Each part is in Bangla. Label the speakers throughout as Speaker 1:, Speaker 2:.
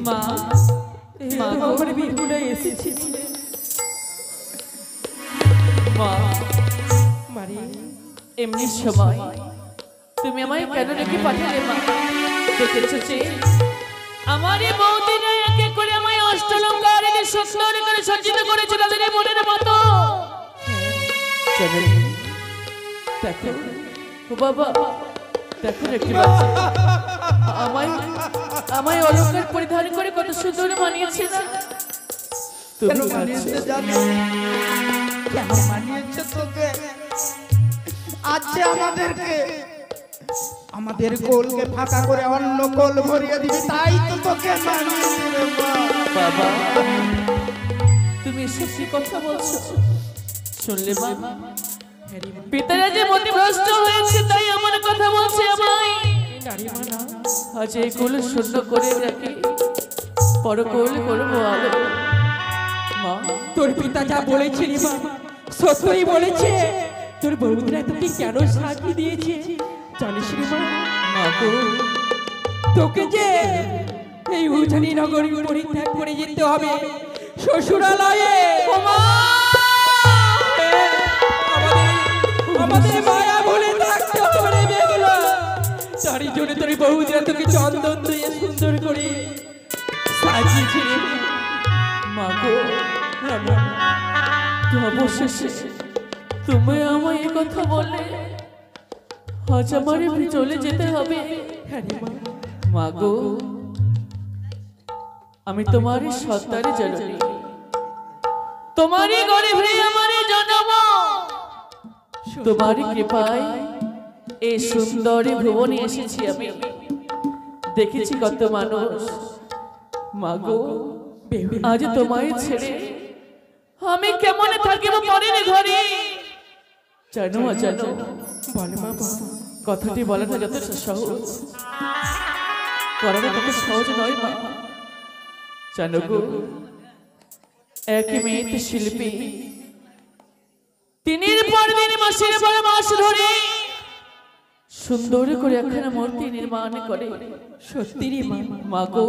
Speaker 1: মা মা আমার বিহুলা এসেছি মা মারি এমনি সময় তুমি আমায় কেন রেখে পাঠালে মা দেখেছো যে আমার এই বউদিনে একে করে আমায় অষ্টলঙ্কার এনে সুন্দর করে সজ্জিত করেছে তাদের মনের মতো চলো দেখো ও বাবা দেখো একটি বাচ্চা আমায় অলঙ্কার পরিধান করে কত সুন্দর মানিয়েছে না তুমি মানিয়েছে জানো
Speaker 2: কেন মানিয়েছে তোকে আজ আমাদের কোলকে ফাঁকা করে অন্য কোল ভরিয়ে দিবি তাই তো তোকে মানিয়েছে রে
Speaker 1: বাবা তুমি সত্যি কথা বলছো শুনলে মা পিতারা যে মতিভ্রষ্ট হয়েছে তাই আমার কথা বলছে আমায় আজ এই কোল শূন্য করে রাখি পরকোল করবো আলো মা
Speaker 3: তোর পিতা যা বলেছে রে মা সত্যই বলেছে তোর বউদিরা তোকে কেন সাক্ষী দিয়েছে জানিস রে মা তোকে যে এই উজানি নগরী পরিত্যাগ করে যেতে হবে শ্বশুরালয়ে আমাদের মায়া ভুলে থাকতে হবে রে বেগুলা তারই জন্য তোর বউদিরা তোকে চন্দন দিয়ে সুন্দর করে সাজিয়েছে রে
Speaker 1: মা গো অবশেষে তুমি আমায় এই কথা বললে আজ আমার চলে যেতে হবে মা গো আমি তোমারই সত্তারে জননী তোমারই গর্ভে আমার জন্ম তোমারই কৃপায় এই সুন্দরী ভুবনে এসেছি আমি দেখেছি কত মানুষ মা গো আজ তোমায় ছেড়ে আমি কেমন থাকিব পরের ঘরে জানো জানো কথাটি বলাটা যথেষ্ট সহজ করাটা তত সহজ নয় মা জানো গো একই মেয়েতে শিল্পী দিনের পর দিন মাসের পর মাস ধরে সুন্দর করে একখানা মূর্তি নির্মাণ করে
Speaker 3: সত্যি রে
Speaker 1: মা গো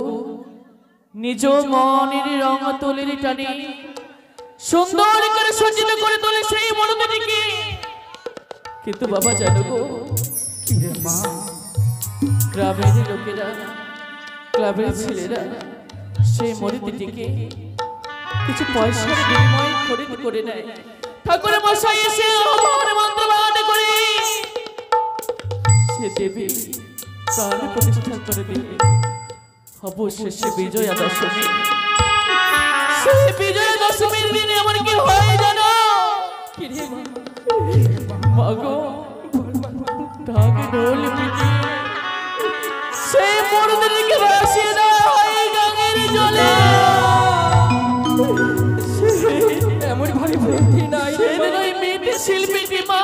Speaker 1: নিজ মনের রং তোলের টানে সুন্দর করে সজ্জিত করে তোলে সেই মূর্তিটিকে কিন্তু বাবা জানো গো গ্রামের লোকেরা ক্লাবের ছেলেরা সেই মূর্তিটিকে কিছু পয়সার বিনিময়ে খরিদ করে নেয় ঠাকুর মশাই এসে আমার মন্ত্রপাঠ করে সে দেবী প্রাণ প্রতিষ্ঠা করে দিবে অবশেষে বিজয়া দশমী সেই বিজয়া দশমীর দিনে আমার কি হয় জানো মাগো ঢাকে ঢোল পিটি সেই মূর্তিটিকে ভাসিয়ে দেওয়া হয় গঙ্গের জলে
Speaker 3: এমন ভাবে ভক্তি নাই
Speaker 1: সেদিন ওই মেয়েটি শিল্পীটি মা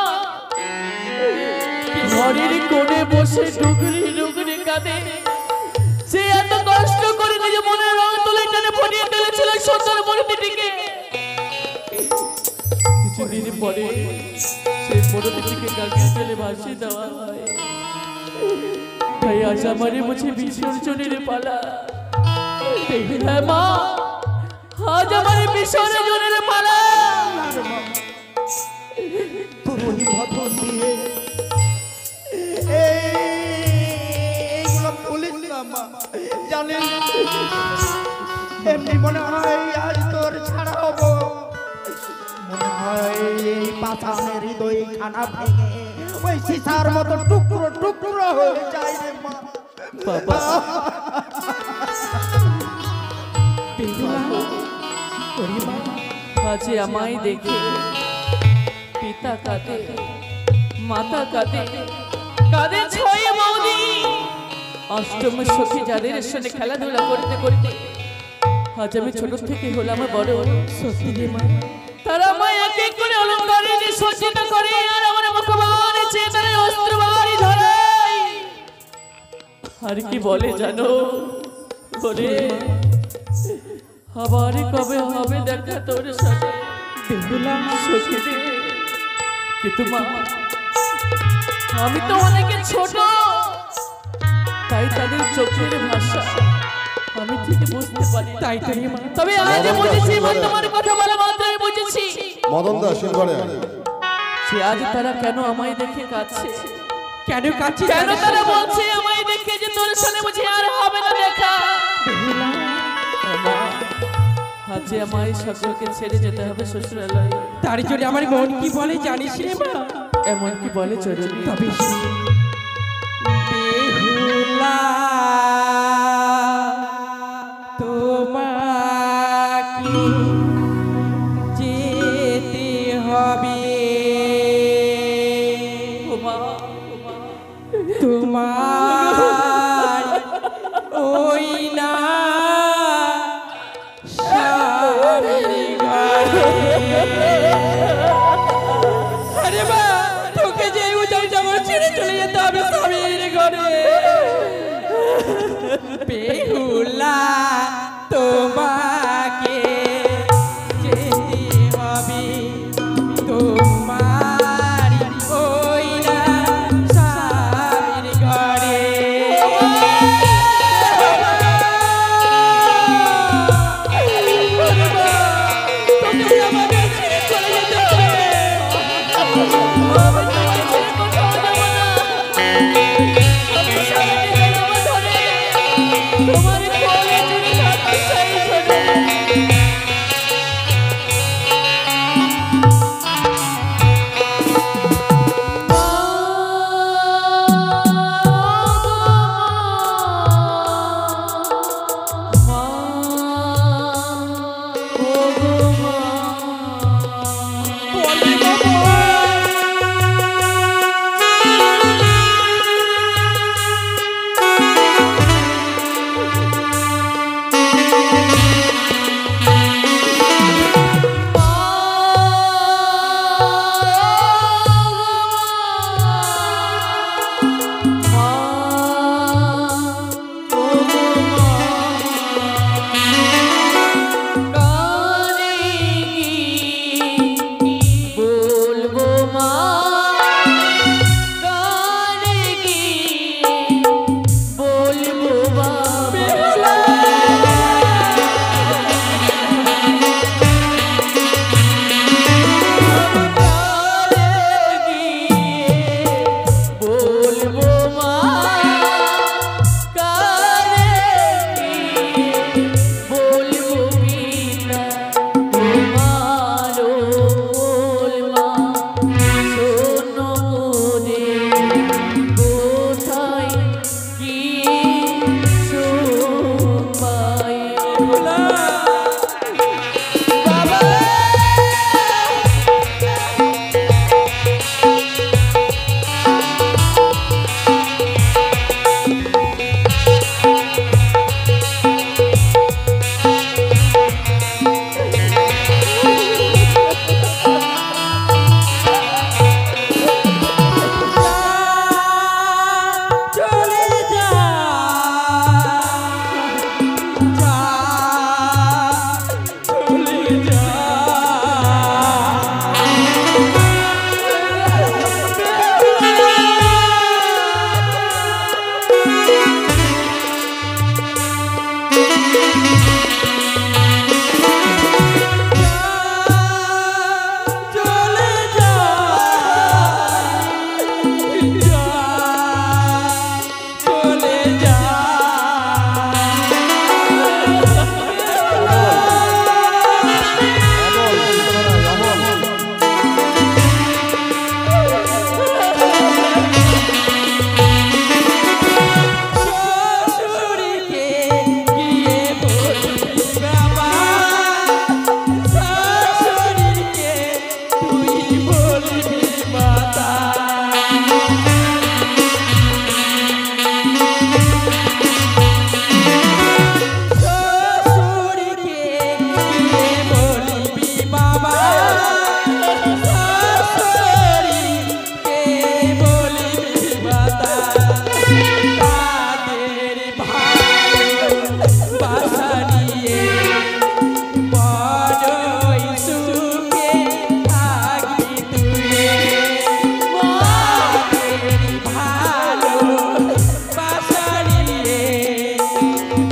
Speaker 1: ঘরের কোণে বসে ডুগরি ডুগরি কাঁদে সে এত কষ্ট করে নিজ মনের রং তুলে টানে ফুটিয়ে তুলেছিল সুন্দর মূর্তিটিকে কিছুদিন পরে সেই মূর্তিটিকে গঙ্গের জলে ভাসিয়ে দেওয়া হয় তাই আজ আমারে বুঝে বিসর্জনের পালা হ্যাঁ মা আজ আমার বিসর্জনের পালা
Speaker 2: তুই ভজন দিয়ে এইগুলো বলিস না মা জানেন এমনি মনে হয় আজ তোর ছাড়া হবো মনে হয় এই পাথানের হৃদয় খানা ভেঙে ওই সীসার মতো টুকরো টুকরো হয়ে যায় রে মা
Speaker 1: বাবা আজ আমায় দেখে পিতা কাঁদে মাতা কাঁদে কাঁদে ছয় বৌদি অষ্টম সখী যাদের সঙ্গে খেলাধুলা করতে করতে আজ আমি ছোট থেকে হলাম বড় সত্যি রে মা তারা আমায় এক এক করে অলঙ্কারে সজ্জিত করে আর আমার মুখবাণী চেয়ে তারা অস্ত্র বাড়ি ধরে আর কি বলে জানো বলে আবার কবে হবে দেখা তোর সাথে কিন্তু মা আমি তো অনেকে ছোট তাই তাদের চোখের ভাষা আমি ঠিক বুঝতে পারি।
Speaker 3: তাই তো রে মা।
Speaker 1: তবে আজ বুঝেছি তোমার কথা বলা মাত্রই বুঝেছি
Speaker 4: মদন দা সিলঘরে
Speaker 1: সে আজ তারা কেন আমায় দেখে কাঁদছে,
Speaker 3: কেন কাছে
Speaker 1: কেন তারা বলছে আমায় দেখে যে তোর সাথে বুঝি আর হবে না দেখা। আজ আমায় সকলকে ছেড়ে যেতে হবে শ্বশুরালয়।
Speaker 3: তার জন্য আমার মন কি বলে জানিস রে মা?
Speaker 1: এমন কি বলে চরণী?
Speaker 3: তবে বেহুলা তোমাকে যেতে হবে, তোমার ওই না আরে মা, তোকে যে উজাও যেমন ছেড়ে চলে যেতে হবে স্বামীর ঘরে। বেহুলা তোমাকে যেতে হবে, তোমার ওই না স্বামীর ঘরে।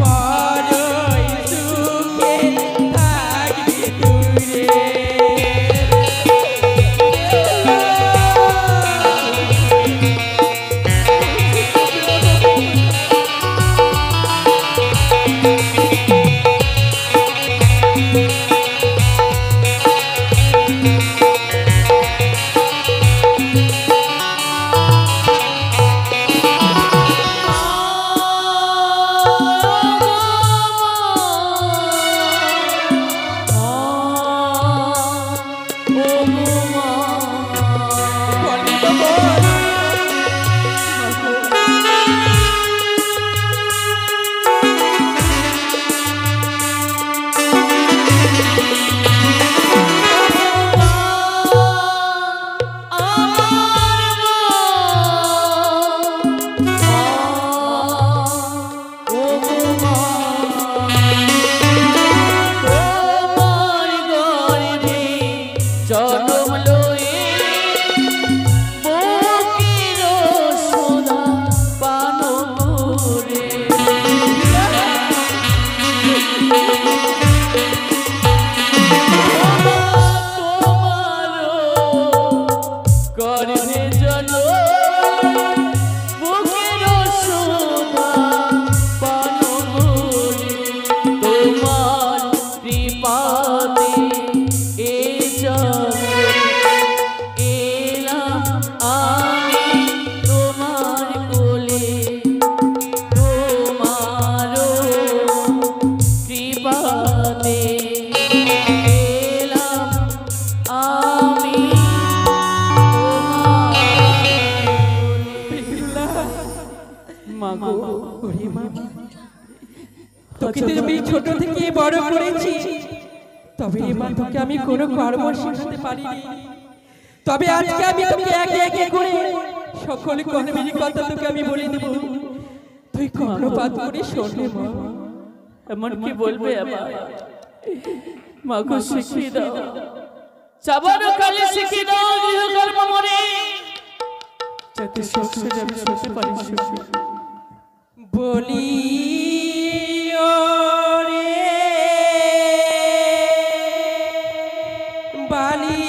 Speaker 3: বড় আমি ছোট থেকে বড় করেছি, তবে মা তোকে আমি কোনো কর্ম শেখাতে পারিনি। তবে আজকে আমি তোকে একে একে করে সকল কর্মের কথা তোকে আমি বলে দেব, তুই কর্ণপাত করে শোনে মা।
Speaker 1: এমন কি বলবে আমার মাকে শিখিয়ে দাও, চাবানো কালে শিখিয়ে দাও গৃহকর্ম মনে, যাতে সংসারে আমি শুতে পারি সুখী।
Speaker 3: বলি ও রে বালি,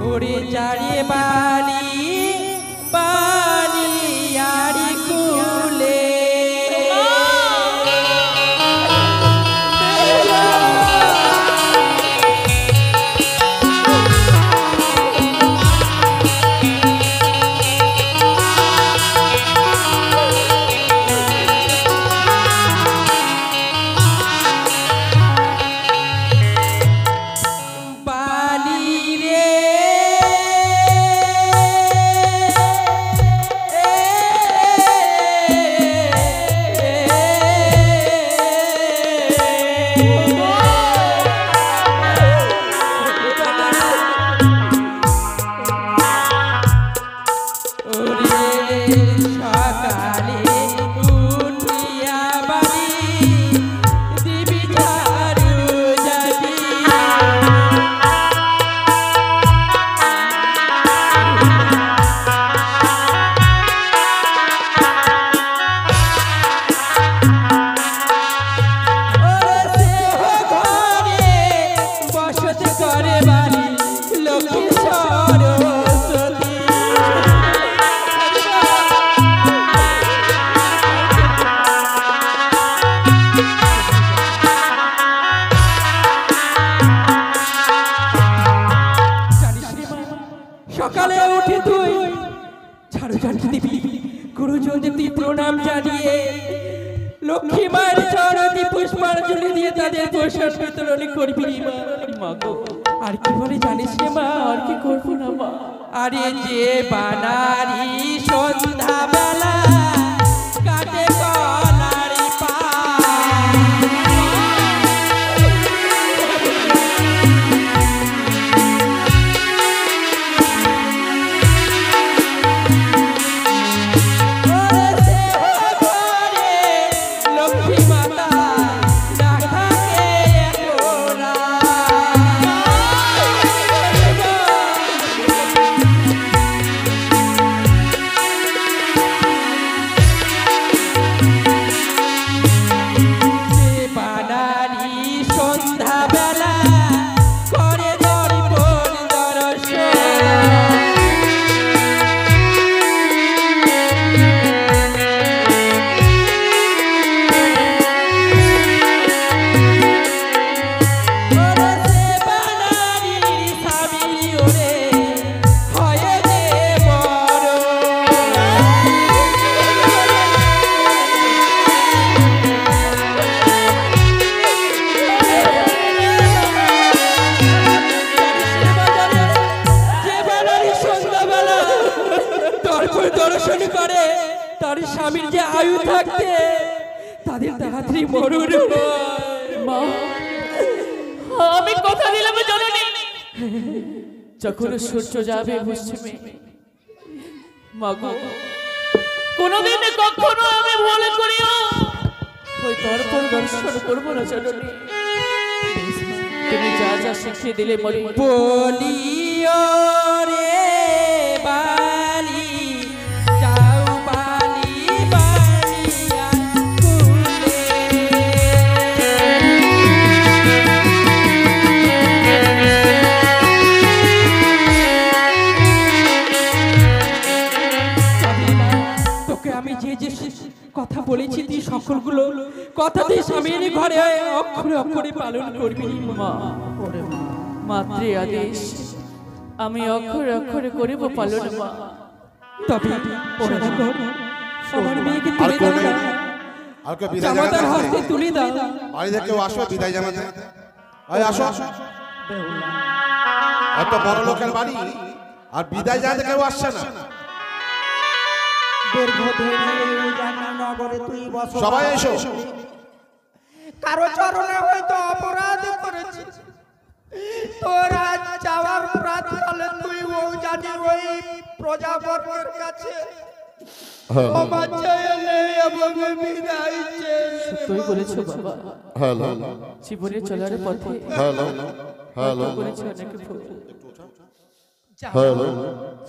Speaker 3: ওরে যারে বালি বালি আরি কুলে, সকালে উঠে তুই ঝাড়ু ঝাড়ু দিবি, গুরুজনদের তুই প্রণাম জানিয়ে লক্ষ্মী মায়ের চরণে পুষ্পাঞ্জলি দিয়ে তাদের প্রসাদ বিতরণ করবি মা গো। আর কি বলে জানিস রে মা?
Speaker 1: আর কি করবো না মা?
Speaker 3: আরে যে বানারি সন্ধ্যা বেলা কাটে কলারি পা, দর্শন করে তার স্বামীর যে আয়ু থাকতে তাদের তাড়াতাড়ি মরণ
Speaker 1: মা। আমি কথা দিলাম জননী, যখন সূর্য যাবে পশ্চিমে মা গো, কোনদিন কখনো আমি ভুল করিও ওই দর্পণ দর্শন করবো না জননী। তুমি যা যা শিখিয়ে দিলে
Speaker 3: বলিও রে বালি যাও বালি বালিয়া কুলে, তোকে আমি যে যে কথা বলেছি তুই সকলগুলো কথা তুই স্বামীর ঘরে অক্ষরে অক্ষরে পালন করবি মা।
Speaker 1: মাতৃ আদেশ আমি অক্ষরে অক্ষরে করিব পালন মা।
Speaker 3: তবে আমার মেয়েকে তুলে দাও না,
Speaker 4: আরকে বিদায়
Speaker 3: জামাতার
Speaker 4: জানাতে
Speaker 3: হস্তে তুলে দাও।
Speaker 4: বাড়িতে কেউ আসো বিদায় জানাতে। আয় আসো, এত বড় লোকের বাড়ি আর বিদায় জানাতে কেউ আসছে না।
Speaker 2: দীর্ঘদিন এই উজানি নগরে তুই বসবাস
Speaker 4: সবাই এসো।
Speaker 2: করছিস। কারো চরণে হয়তো অপরাধ করেছিস, তোর আজ যাওয়ার প্রাতকালে তুই উজানি ওই প্রজাবর্গের কাছে ক্ষমা চাইলে এবং বিদায় চেয়ে
Speaker 1: তুই বলেছো বাবা,
Speaker 4: হ্যালো
Speaker 1: জীবনে চলার পথে
Speaker 4: হ্যালো হ্যালো
Speaker 1: করেছি অনেক ভুল।
Speaker 4: হ্যালো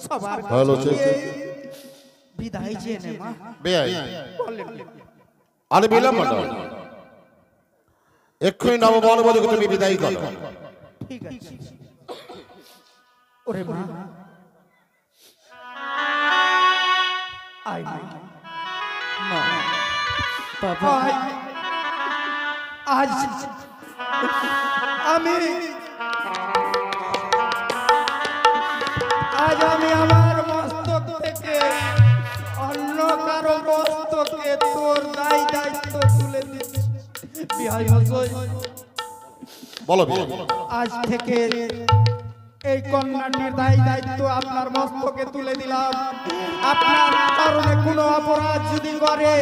Speaker 2: সবার
Speaker 4: হ্যালো
Speaker 2: কাছে গিয়ে বিদায় চেয়ে নে মা।
Speaker 4: বেআই আরে বিলম্ব না, এক্ষুনি নববধূকে তুমি বিদায় করো।
Speaker 2: ঠিক আছে ওরে মা, আয় মা,
Speaker 1: মা, বাবা,
Speaker 2: আয়। আজ আমি আমার মস্তক থেকে অন্য কারো মস্তকে তোর দায়িত্ব তুলে দিচ্ছি। বিহাই মশাই,
Speaker 4: বলো বিআই।
Speaker 2: আজ থেকে এই কন্যাটির দায়িত্ব আপনার মস্তকে তুলে দিলাম। আপনার কারণে কোনো অপরাধ যদি করে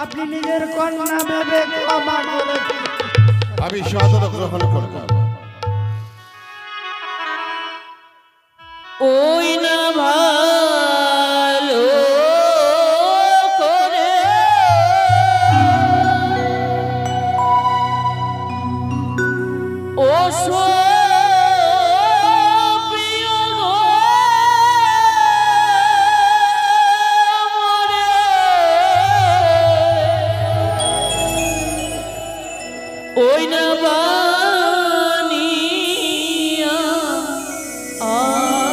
Speaker 2: আপনি নিজের কন্যা ভেবে ক্ষমা করে দিন।
Speaker 4: আমি সাদর গ্রহণ করব।
Speaker 1: ওই না ভালো করে ও প্রিয় গো মোরে, ওই না বানিয়া আয়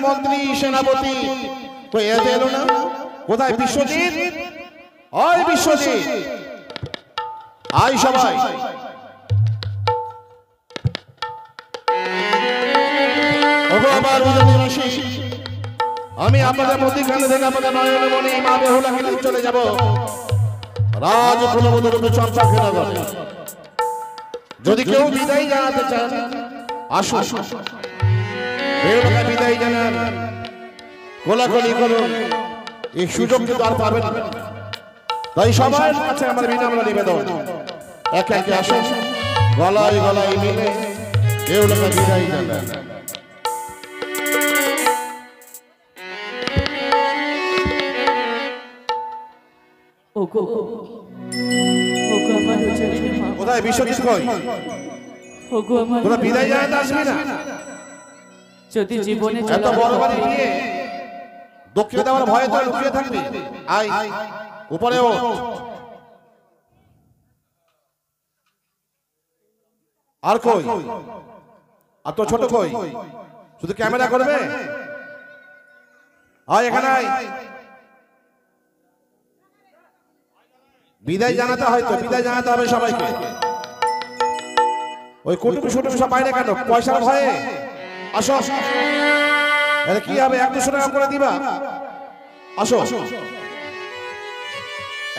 Speaker 4: মন্ত্রী সেনাপতি কই এতে এলো না? কোথায় বিশ্বজিৎ? ওই বিশ্বজিৎ, আই সবাই। ওগো আমার উদয়নিবাসী, আমি আপনাদের মধ্যখানে থেকে আপনাদের নয়নমণি মা বেহুলাকে নিয়ে চলে যাব রাজ কুলবধূ চম্পাকে নগরে। যদি কেউ বিদায় জানাতে চান আসুন, বেহুলাকে বিদায় জানান, কোলাকুলি করুন, এই সুযোগ কিন্তু আর পাবেন না। তাই সবার কাছে আমার বিনম্র নিবেদন, একে একে আসুন, গলায় গলায় মিলে বেহুলাকে বিদায় জানান।
Speaker 1: ওগো ওগো আমার উজানের মা,
Speaker 4: কোথায় বিশ্বজিৎ? কই
Speaker 1: ওগো আমার
Speaker 4: তোরা বিদায় জানাতে আসবি না?
Speaker 1: যদি জীবনে
Speaker 4: এত বড় বাড়ি নিয়ে দক্ষিণে দেওয়ার ভয়ে তো লুকিয়ে থাকবি। আয় উপরে ওঠ। আর কই? আর তো ছোট কই? শুধু ক্যামেরা করবে? আয় এখানে আয়। বিদায় জানাতে হয় তো, বিদায় জানাতে হবে সবাইকে। ওই কুটুম সুটুম সব বাইরে কেন? পয়সার ভয়ে? আসো। আরে কি হবে, 100-200 টাকা করে দিবা? আসো।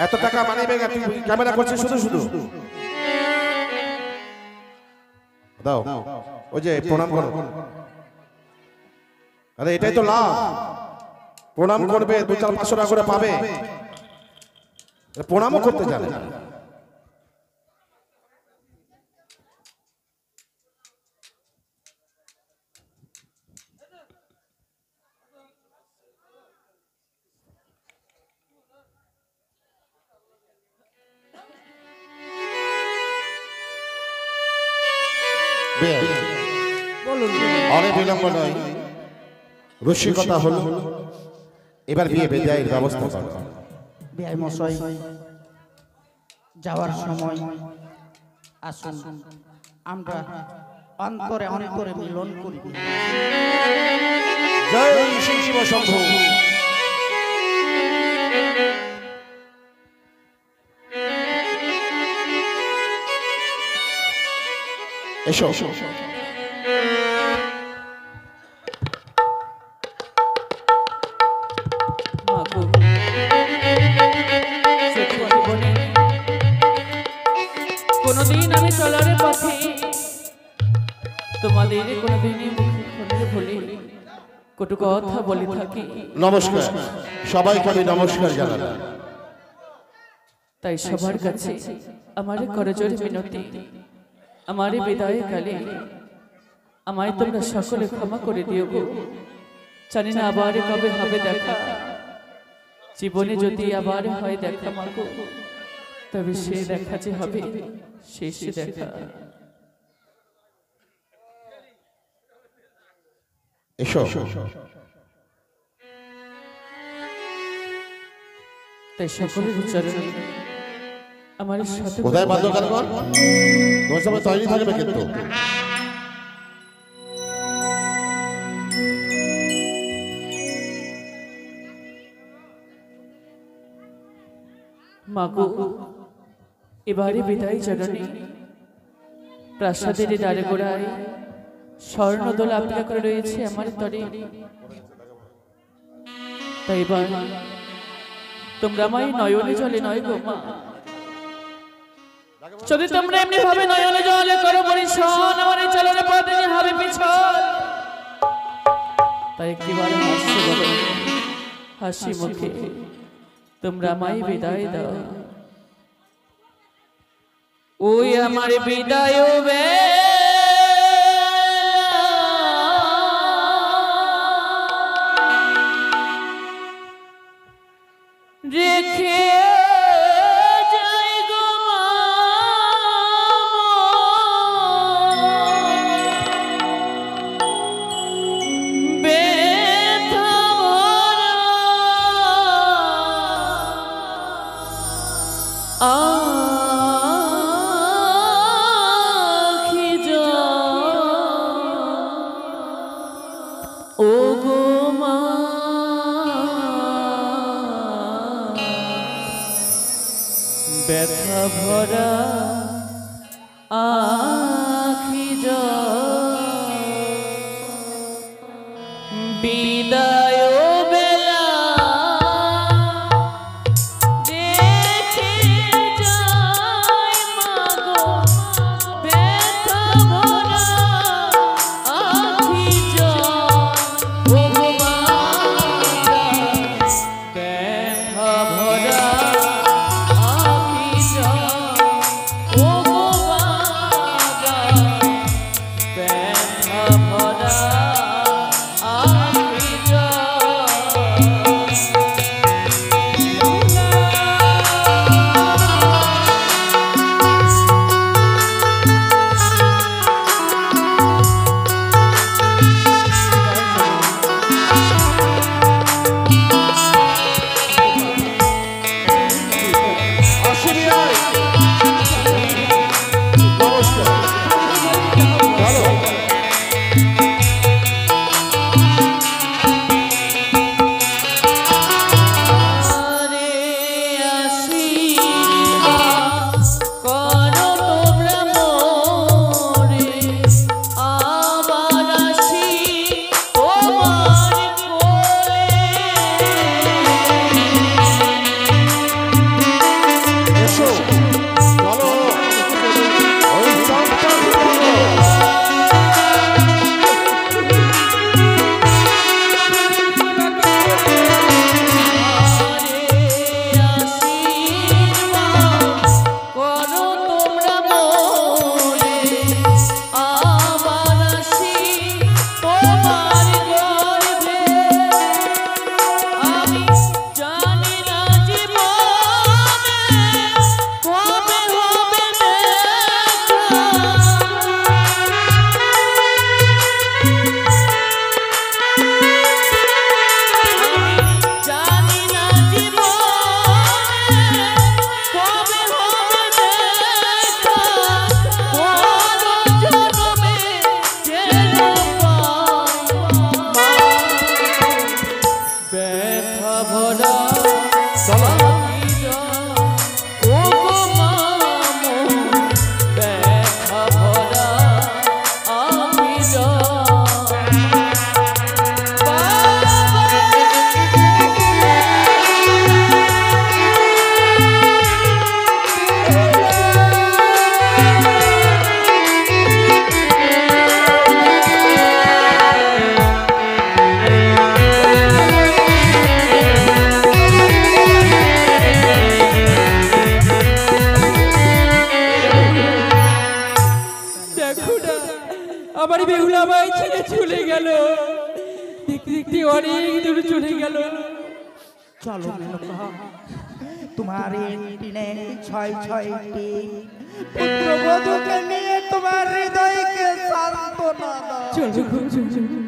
Speaker 4: এত টাকা মানি ব্যাগ, তুই ক্যামেরা করছিস শুধু শুধু? দাও, ওই যে প্রণাম করো। আরে এটাই তো লাভ, প্রণাম করবে, 200-500 টাকা করে পাবে। প্রণামও করতে জানে না। অনেক বিলম্ব নয়, রসিকতা হলো, এবার বিয়ে বিদায়ের ব্যবস্থা করো।
Speaker 2: বিআই মশাই, যাওয়ার সময় আসুন আমরা অন্তরে অন্তরে মিলন করি।
Speaker 4: জয় শ্রী শিব শম্ভু। এসো।
Speaker 1: মাগো, সত্যি জীবনে কোনোদিন আমি চলার পথে তোমাদের কোনোদিনই মুখে ভুলি কটু কথা বলে থাকি।
Speaker 4: নমস্কার, সবাইকে আমি নমস্কার জানালাম।
Speaker 1: তাই সবার কাছে আমার করজোড়ে মিনতি, আমার বিদায় কালে আমায় তোমরা সকলে ক্ষমা করে দিও গো। জানি না আবার কবে হবে দেখা, জীবনে যদি আবার হয় দেখা মাগো, তবে সে দেখা যে হবে শেষ দেখা।
Speaker 4: এসো।
Speaker 1: তাই সকলের উচ্চারণে আমার সাথে
Speaker 4: কোথায় বাদ্যকার কর? তোমার সবাই তৈরি থাকবে কিন্তু।
Speaker 1: মাগো, এবারে বিদায় জানানি প্রাসাদের দ্বারে গোড়ায় স্বর্ণদোলা অপেক্ষা করে রয়েছে আমার তরে। তাই এবার তোমরা আমায় নয়নে জলে নয় গো মা, যদি তোমরা এমনি ভাবে নয়নে জলে করো পরিশন, আমার এই চলনে পথে হবে পিছন। তাই একটিবার হাসি বলো, হাসি মুখে তোমরা আমায় বিদায় দাও। ওই আমার বিদায় রেখে যাই গো ব্যথা আখি যা ও গো ব্যথা ভরা আখি বিদায় বেলা দেখে যায় মাগো ব্যথা ভরা আখি ব্যথা ভরা
Speaker 3: আমার বেহুলা ভাই ছেড়ে চলে গেল, দেখতে দেখতে অনেক দূর চলে গেল।
Speaker 2: চলো মেনকা, তোমার এই দিনে ছয় ছয়টি পুত্রবধূকে নিয়ে তোমার হৃদয়কে সান্ত্বনা দাও।
Speaker 3: চলো চলো।